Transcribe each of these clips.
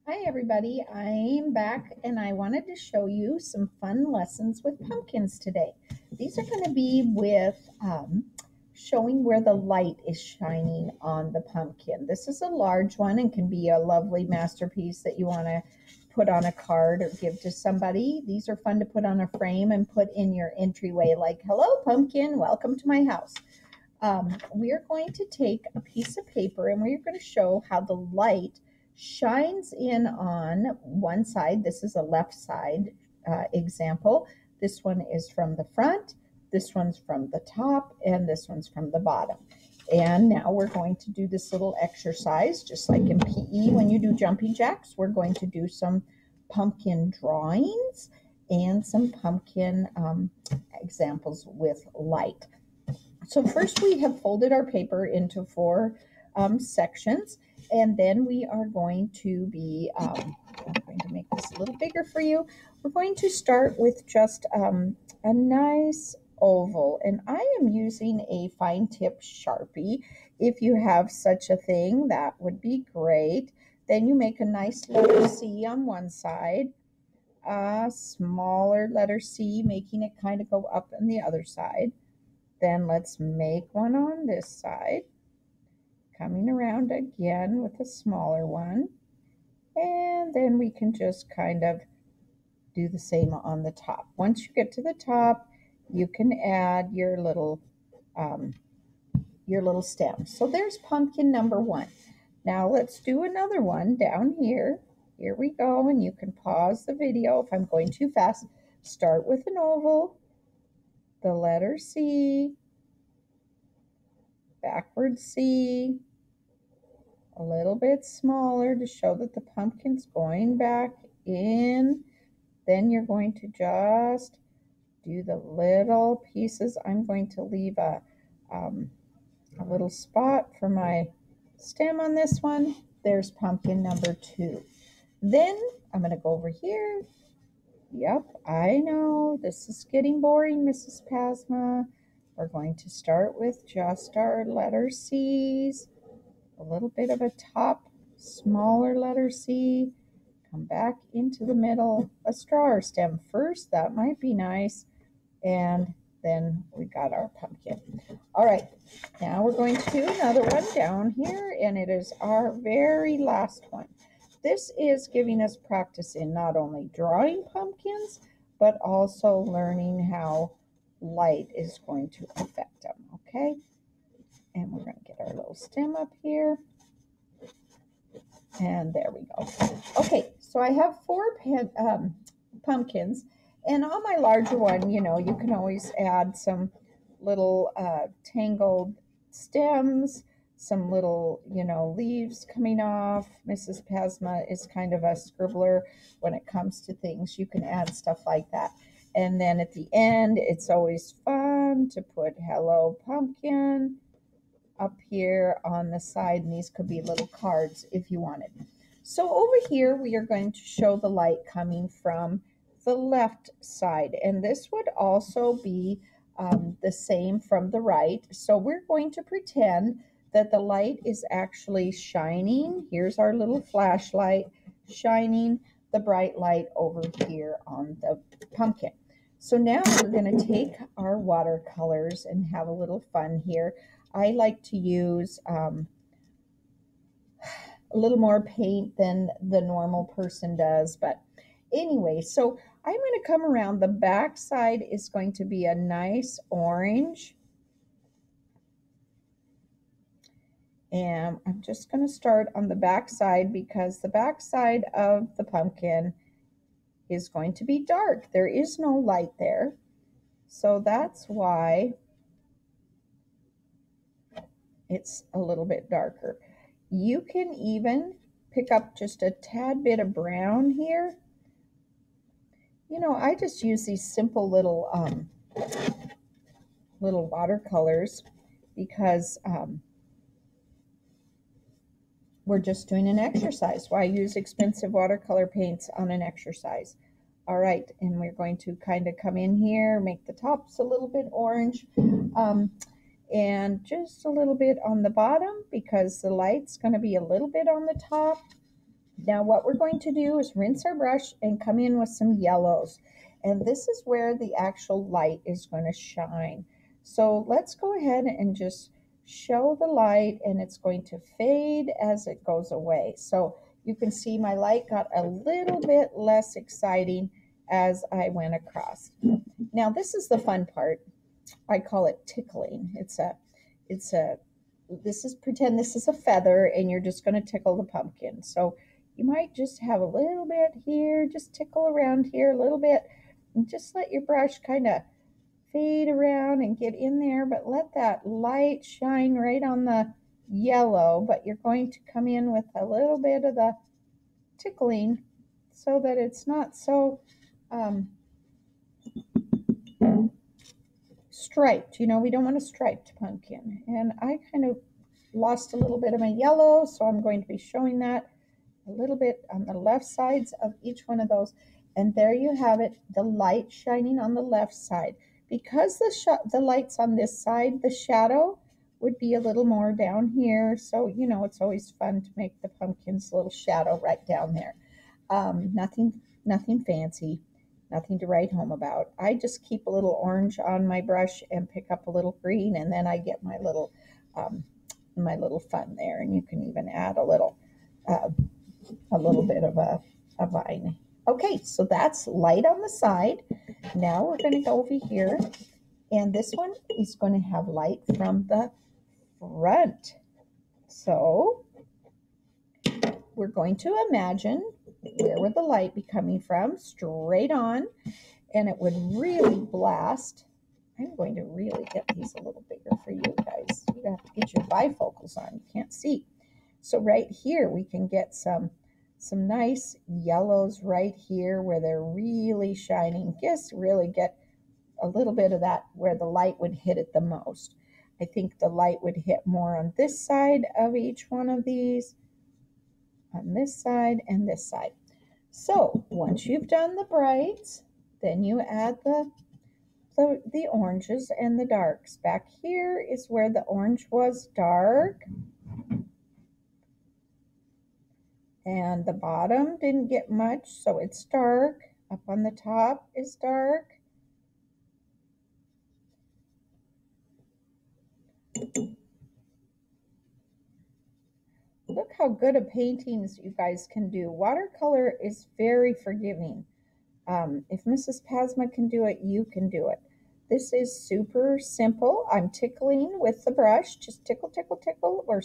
Hi everybody, I'm back and I wanted to show you some fun lessons with pumpkins today. These are going to be with showing where the light is shining on the pumpkin. This is a large one and can be a lovely masterpiece that you want to put on a card or give to somebody. These are fun to put on a frame and put in your entryway like, hello pumpkin, welcome to my house. We're going to take a piece of paper and we're going to show how the light shines in on one side. This is a left side example. This one is from the front, this one's from the top, and this one's from the bottom. And now we're going to do this little exercise, just like in PE when you do jumping jacks. We're going to do some pumpkin drawings and some pumpkin examples with light. So first we have folded our paper into four sections, and then we are going to be, I'm going to make this a little bigger for you. We're going to start with just a nice oval, and I am using a fine tip Sharpie. If you have such a thing, that would be great. Then you make a nice letter C on one side, a smaller letter C, making it kind of go up on the other side. Then let's make one on this side, coming around again with a smaller one. And then we can just kind of do the same on the top. Once you get to the top, you can add um, your little stem. So there's pumpkin number one. Now let's do another one down here. Here we go, and you can pause the video if I'm going too fast. Start with an oval, the letter C, backward C, a little bit smaller to show that the pumpkin's going back in. Then you're going to just do the little pieces. I'm going to leave a little spot for my stem on this one. There's pumpkin number two. Then I'm going to go over here. Yep, I know this is getting boring, Mrs. Pasma. We're going to start with just our letter C's, a little bit of a top, smaller letter C, come back into the middle, a straw or stem first, that might be nice, and then we got our pumpkin. All right, now we're going to do another one down here, and it is our very last one. This is giving us practice in not only drawing pumpkins, but also learning how light is going to affect them, okay? And we're going to get our little stem up here. And there we go. Okay, so I have four pumpkins. And on my larger one, you can always add some little tangled stems, some little, leaves coming off. Mrs. Pasma is kind of a scribbler when it comes to things. You can add stuff like that. And then at the end, it's always fun to put hello pumpkin up here on the side, and these could be little cards if you wanted. So over here, we are going to show the light coming from the left side, and this would also be the same from the right. So we're going to pretend that the light is actually shining. Here's our little flashlight shining the bright light over here on the pumpkin. So now we're going to take our watercolors and have a little fun here. I like to use a little more paint than the normal person does. But anyway, so I'm going to come around. The back side is going to be a nice orange. And I'm just going to start on the back side because the back side of the pumpkin is going to be dark. There is no light there. So that's why it's a little bit darker. You can even pick up just a tad bit of brown here. I just use these simple little watercolors because we're just doing an exercise. Why use expensive watercolor paints on an exercise? All right, and we're going to kind of come in here, make the tops a little bit orange. And just a little bit on the bottom because the light's going to be a little bit on the top. Now what we're going to do is rinse our brush and come in with some yellows. And this is where the actual light is going to shine. So let's go ahead and just show the light, and it's going to fade as it goes away. So you can see my light got a little bit less exciting as I went across. Now this is the fun part. I call it tickling. Pretend this is a feather and you're just going to tickle the pumpkin. So you might just have a little bit here, just tickle around here a little bit, and just let your brush kind of fade around and get in there, but let that light shine right on the yellow. But you're going to come in with a little bit of the tickling so that it's not so striped. You know, we don't want a striped pumpkin. And I kind of lost a little bit of my yellow, so I'm going to be showing that a little bit on the left sides of each one of those. And there you have it, the light shining on the left side. Because the light's on this side, the shadow would be a little more down here. So, you know, it's always fun to make the pumpkin's little shadow right down there. Nothing fancy, nothing to write home about. I just keep a little orange on my brush and pick up a little green, and then I get my little fun there. And you can even add a little bit of a vine. Okay, so that's light on the side. Now we're going to go over here, and this one is going to have light from the front. So we're going to imagine where would the light be coming from? Straight on, and it would really blast. I'm going to really get these a little bigger for you guys. You have to get your bifocals on. You can't see. So right here we can get some nice yellows right here where they're really shining. Just really get a little bit of that where the light would hit it the most. I think the light would hit more on this side of each one of these, on this side and this side. So once you've done the brights, then you add the oranges and the darks. Back here is where the orange was dark, and the bottom didn't get much, so it's dark. Up on the top is dark. Look how good a paintings you guys can do. Watercolor is very forgiving. If Mrs. Pasma can do it, you can do it. This is super simple. I'm tickling with the brush. Just tickle, tickle, tickle. We're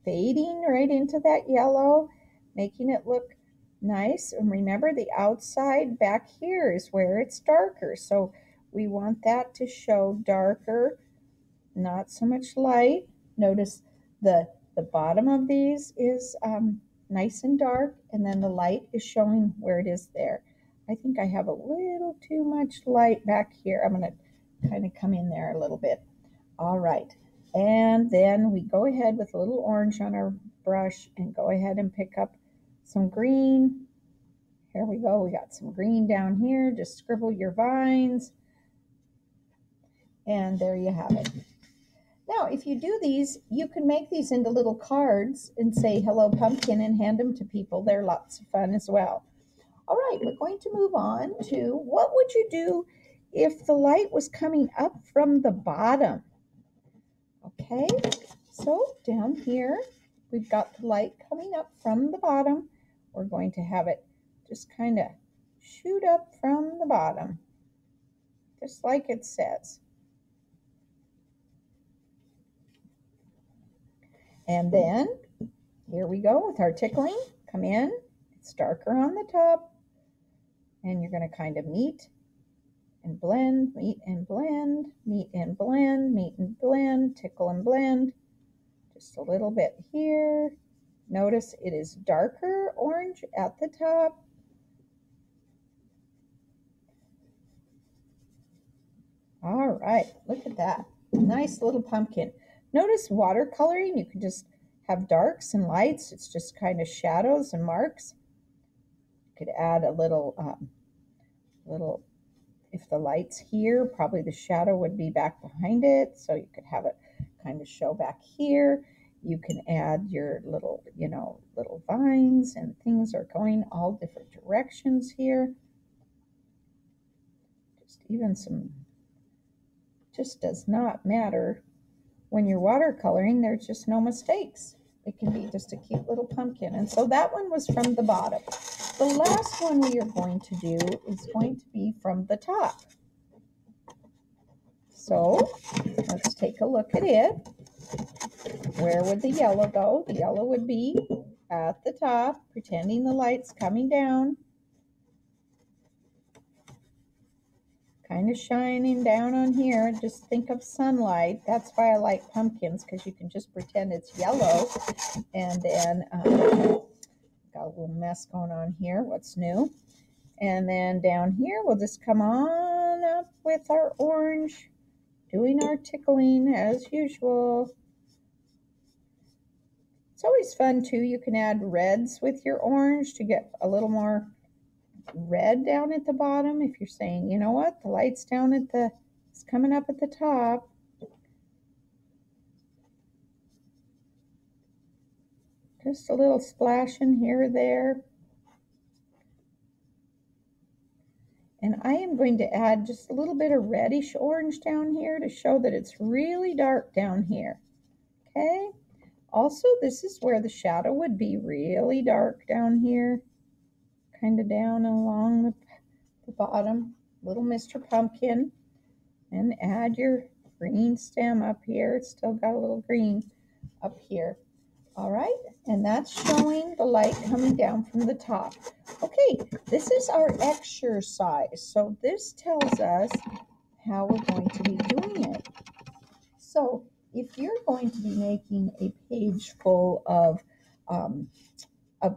fading right into that yellow, making it look nice. And remember, the outside back here is where it's darker. So we want that to show darker, not so much light. Notice the bottom of these is nice and dark, and then the light is showing where it is there. I think I have a little too much light back here. I'm going to kind of come in there a little bit. All right. And then we go ahead with a little orange on our brush and go ahead and pick up some green. Here we go. We got some green down here. Just scribble your vines. And there you have it. Now, if you do these, you can make these into little cards and say, "Hello, pumpkin," and hand them to people. They're lots of fun as well. All right, we're going to move on to what would you do if the light was coming up from the bottom? Okay, so down here, we've got the light coming up from the bottom. We're going to have it just kind of shoot up from the bottom, just like it says. And then here we go with our tickling. Come in, it's darker on the top, and you're going to kind of meet and blend, meet and blend, meet and blend, meet and blend, tickle and blend. Just a little bit here. Notice it is darker orange at the top. All right, look at that. Nice little pumpkin. Notice watercoloring, you can just have darks and lights. It's just kind of shadows and marks. You could add a little, if the light's here, probably the shadow would be back behind it. So you could have it kind of show back here. You can add your little, little vines, and things are going all different directions here. Just does not matter. When you're watercoloring, there's just no mistakes. It can be just a cute little pumpkin. And so that one was from the bottom. The last one we are going to do is going to be from the top. So let's take a look at it. Where would the yellow go? The yellow would be at the top, pretending the light's coming down, kind of shining down on here. Just think of sunlight. That's why I like pumpkins, because you can just pretend it's yellow. And then got a little mess going on here. What's new? And then down here, we'll just come on up with our orange, doing our tickling as usual. It's always fun too. You can add reds with your orange to get a little more red down at the bottom. If you're saying, you know what, the light's down at it's coming up at the top. Just a little splashing here or there. And I am going to add just a little bit of reddish orange down here to show that it's really dark down here. Okay. Also, this is where the shadow would be really dark down here, kind of down along the bottom, little Mr. Pumpkin. And add your green stem up here. It's still got a little green up here. All right, and that's showing the light coming down from the top. Okay, this is our exercise. So this tells us how we're going to be doing it. So if you're going to be making a page full of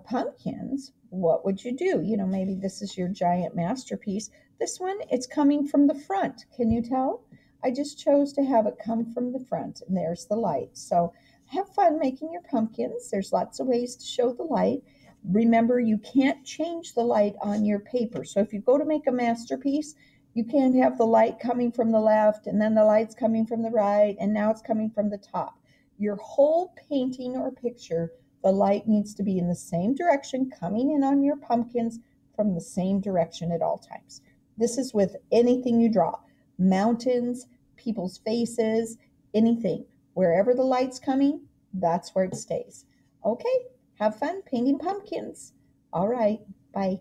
pumpkins, what would you do? Maybe this is your giant masterpiece. This one, it's coming from the front. Can you tell? I just chose to have it come from the front, and there's the light. So have fun making your pumpkins. There's lots of ways to show the light. Remember, you can't change the light on your paper. So if you go to make a masterpiece, you can't have the light coming from the left, and then the light's coming from the right, and now it's coming from the top. Your whole painting or picture, the light needs to be in the same direction, coming in on your pumpkins from the same direction at all times. This is with anything you draw. Mountains, people's faces, anything. Wherever the light's coming, that's where it stays. Okay, have fun painting pumpkins. All right, bye.